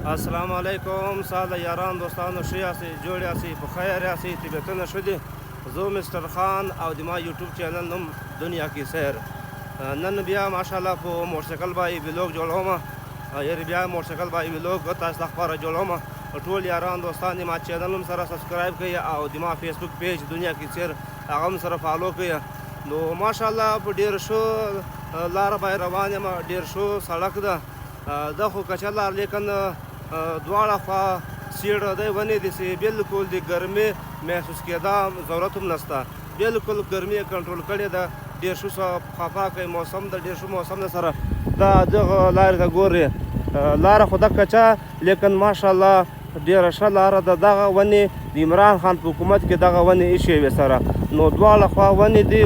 السلام علیکم ساده یاران دوستانو ښه یاستئ جوړ یاستئ په خیر یاستئ طبیعتونه ښه دي زه مستر خان او د ما یوټیوب چینل نوم دنیا کې سیر نن بیا ماشاءالله په موټرسایکل باندې ویلوګ جوړوم یعنې بیا موټرسایکل باندې ویلوګ تاسو ته خپاره جوړوم ټول یاران دوستان د ما چینل هم سره سبسکرایب کړئ او د ما فیسبوک پیج دنیا کې سیر هغه هم سره فالو کړئ نو ماشاءالله په ډېر ښه لاره باندې روان یم ډېر ښه سړک ده دا خو کچه لار لیکن دواړه خوا سیړه دی ونې دي چې بلکل د ګرمۍ محسوس کېدا ضرورت هم نشته بلکل ګرمي یې کنټرول کړې ده ډېر ښه خفاکی موسم ده ډېر ښه موسم ده سره دا دغه لارې ته ګورې لاره خو دغه کچه لیکن ماشاءالله ډېره ښه لاره ده دغه ونې د عمران خان په حکومت کې دغه ونې ایښې وې سره نو دواړه خوا ونې دي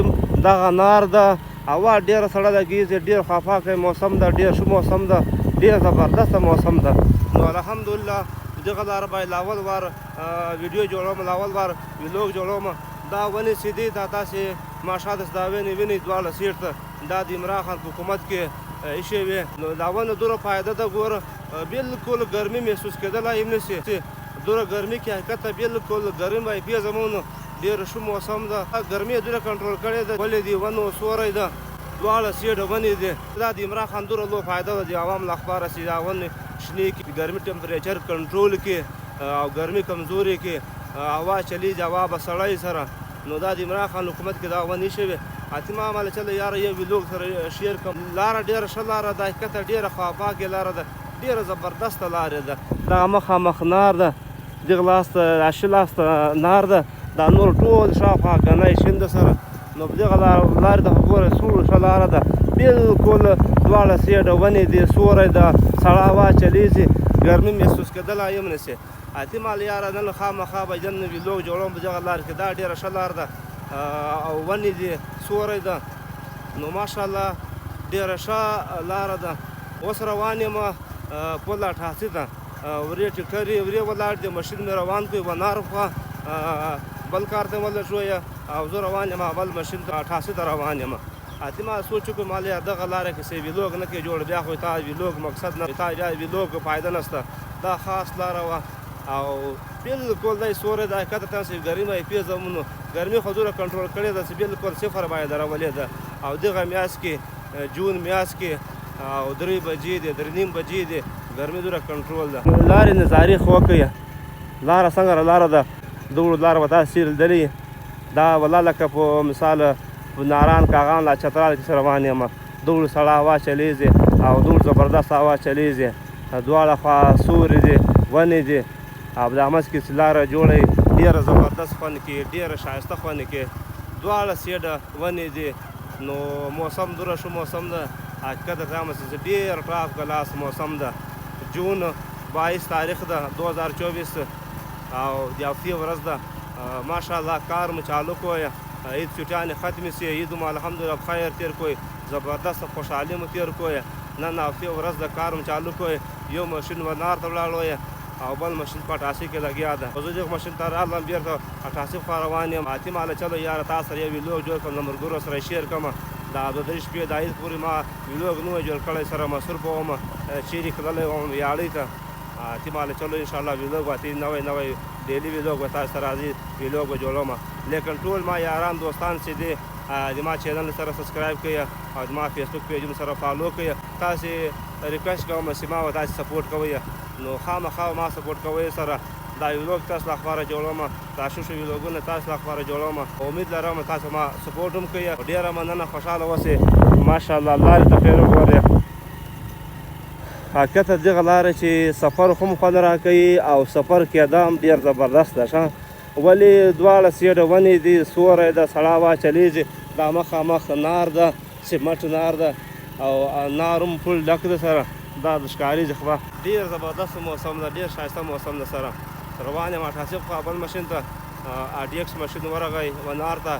دغه نار ده هوا ډېره سړه لګېږي ډېر خفاکی موسم ده ډېر ښه موسم ده ډېر زبردسته موسم ده نو الحمدلله دغه لاره باندې لاول وار ویډیو جوړوم لاول وار ویلوګ جوړوم دا ونې چې دي دا تاسې ماشا داسې دا ونې وینئ دواړه سیټ ته دا د عمران خان په حکومت کې ایښې وې نو دا ونې دومره فایده ده ګوره بلکل ګرمي محسوس کېدلی هم نشي دومره ګرمي کې حقیقت ته بلکل ګرمي باندې پیژمو نو ډېر ښه موسم ده ګرمي یې دومره کنټرول کړې ده ولې د ونو سوری ده دواړه سیټه ونې دي دا د عمران خان دومره لوی فایده ده د عوام لپاره چې دا ونې شنې کړي د ګرمي ټمپریچر کنټرول کړي او ګرمي کمزوري کړي هوا چلیږي هوا به سړی سره نو دا د عمران خان حکومت کې دا ونې ایښې وې اتما ماله چله یاره یو ویلوګ سره شیر کړم لاره ډېره ښه لاره ده حقیقته ډېره خواپاکې لاره ده ډېره زبردسته لارې ده دغه مخامخ نار ده دغه لاس ته راشي لاس ته نار ده دا نور ټول شاوخوا ګنی شین سره نو په دغه لارې ته خو ګوره څومره ښه لاره ده بلکل دواړه سیډه ونې دي سوری ده سړه هوا چلیږي ګرمي محسوس کېدلی هم نشي احتمال یاره نن خامخا به نن ویلوګ جوړوم په دغه لار کې دا ډېره ښه لار ده او ونې دي سوری ده نو ماشاءالله ډېره ښه لاره ده اوس روان یم پل 88 ته ورې ټیکرې ورې ولاړ دي مشین مې روان کړی ونار خوا بل کار ته ولا شویه او زه روان یم بل مشین ته 88 ته روان یم اته سوچ وکړم مالې دغه لاره کې سې ویلوګ نه کې جوړ بیا خو تا ویلوګ مقصد نه تا بیا ویلوګ فایده نشته دا خاص لاره وه او بلکل دی سوری ده حقیقت ته چې ګرمۍ پیژمو نو ګرمي خو دومره کنټرول کړې ده چې بلکل صفر باندې درولې ده او دغه میاشت کې جون میاشت کې او 3 بجې دي 3:30 بجې دي ګرمي دومره کنټرول ده لارې نظاري خو وکړئ لاره څنګه لاره ده دوړو لاره به تاسې لیدلې دا ولا لکه په مثال ناران کاغان لا چترال کې روان یم دوړ سړه هوا چلیږي او دوړ زبردست هوا چلیږي دواړه خوا سوري دي ونې دي او د منځ کې چې لاره جوړوي ډېره زبردست خوند کوي ډېره ښایسته خوند کوي دواړه سیډه ونې دي نو موسم دومره ښه موسم ده حقیقت ته وایم چې ډېر ټاپ کلاس موسم ده جون 22 تاریخ ده 2024 او د هفتې ورځ ده ماشاءالله کار مو چالو کوی عید چټیانې ختمې سي عید مو الحمدلله بخیر تیر کوی زبردست خوشحالي مو تیر کوی نن هفتې ورځ د کار مو چالو کوی یو ماشین ونار ته ولاړ او بل ماشین په 88 کې لګیا ده زه دغه ماشین ته رالم بیرته 88 خوا روان یم اتې ماله چلو یاره تا سره یو ویلوګ جوړ کړم د ملګرو سره شیر کړم دا 2-3 شپې د عید پورې ما ویلوګ نه جوړ کړی سره مصروف وم چیرې تللی وم ویاړۍ ته اتې ماله چلو انشاءالله ویلوګ به اتې نوی ډیلي ویلوګ به تاسو ته راځي ویلوګ به جوړوم لیکن ټول ما یاران دوستان چې دي د ما چینل سره سبسکرایب کړئ او د ما فیسبوک پیج هم سره فالو کړئ تاسې ریکویسټ کوم چې ما تاسې سپورټ کوئ نو خامخا ما سپورټ کوئ سره دا ویلوګ تاسو لپاره جوړوم دا ښه ویلوګونه تاسو لپاره جوړوم امید لرم تاسو ما سپورټ هم کوئ ډېره مننه خوشحاله اوسئ ماشاءالله لارې ته خیر وګورئ حقیقت دغه لاره چې سفر خو هم خوند راکوي او سفر کېده هم ډېر زبردست ده ښه ولې دواړه سیډه ونې دي سوری ده سړه هوا چلیږي دا مخامخ نار ده سمټ نار ده او نار هم پل ډک ده سره دا د ښکارېږي خو ډېر زبردست موسم ده ډېر ښایسته موسم ده سره روان یم 88 خوا بل ماشین ته RDX ماشین ورغی ونار ته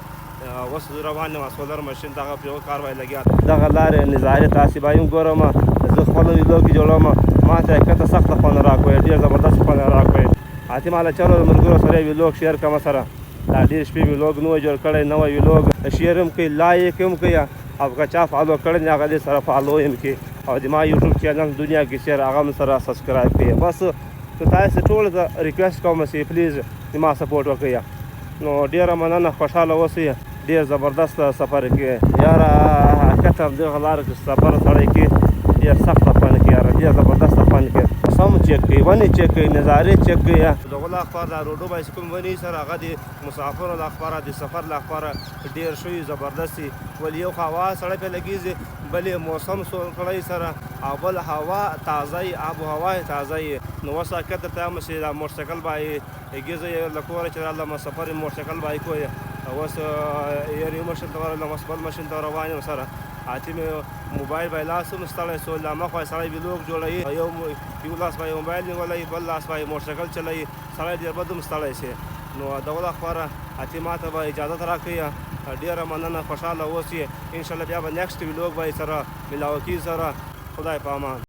اوس روان یم سولر ماشین دغه په یو کار باندې لګیا دغه لارې نظارې تاسې باندې هم ګورم زه خپله ویلوګ جوړوم ما ته حقیقته سخته خوند راکوي ډېر زبردست خوند راکوي اتې ماله چلو د ملګرو سره یې ویلوګ شیر کړم سره دا ډېر شپې ویلوګ نه وی جوړ کړی نوی ویلوګ شیر هم کوي لایک هم کوي او که چا فالو کړی نه هغه دې سره فالو هم کړي او د ما یوټیوب چینل دنیا کې سیر هغه هم سره سبسکرایب کړي بس که تاسو ټول ته ریکویسټ کوم چې پلیز زما سپورټ وکړئ نو ډېره مننه خوشحاله اوسئ ډېر زبردست سفر کې یاره حقیقت هم دغه لاره کې سفر سړی کې ډېر سخته خوند کې یاره ډېر زبردسته خوند کې سم چیک کوي ونې چیک کوي نظارې چیک کوي د غلا اخبار دا روډو باندې کوم ونې سره هغه د مسافرو لپاره د سفر لپاره ډېر شوي زبردست دي ولې یو هوا سړی پرې لګېږي بلې موسم کړی سره او بل هوا تازه وي آب و هوا یې تازه وي نو اوس حقیقت ته هم چې دا موټرسایکل باندې ګیزه له کوره چې راغلم سفر یې موټرسایکل باندې کوی اوس یو ماشین ته ورغلم اوس بل ماشین ته روان یم سره اته مې موبایل باندې لاس هم ستړی سو له مخه سړی ویلوګ جوړوي یو لاس باندې موبایل نیولی بل لاس باندې موټرسایکل چلوي سړی ډېر بد هم ستړی شي نو دغه خبره اته ماته به اجازت راکړئ ډېره مننه خوشحاله اوسئ انشاءالله بیا به نیکسټ ویلوګ به سره ملاو کېږي سره خدای په امان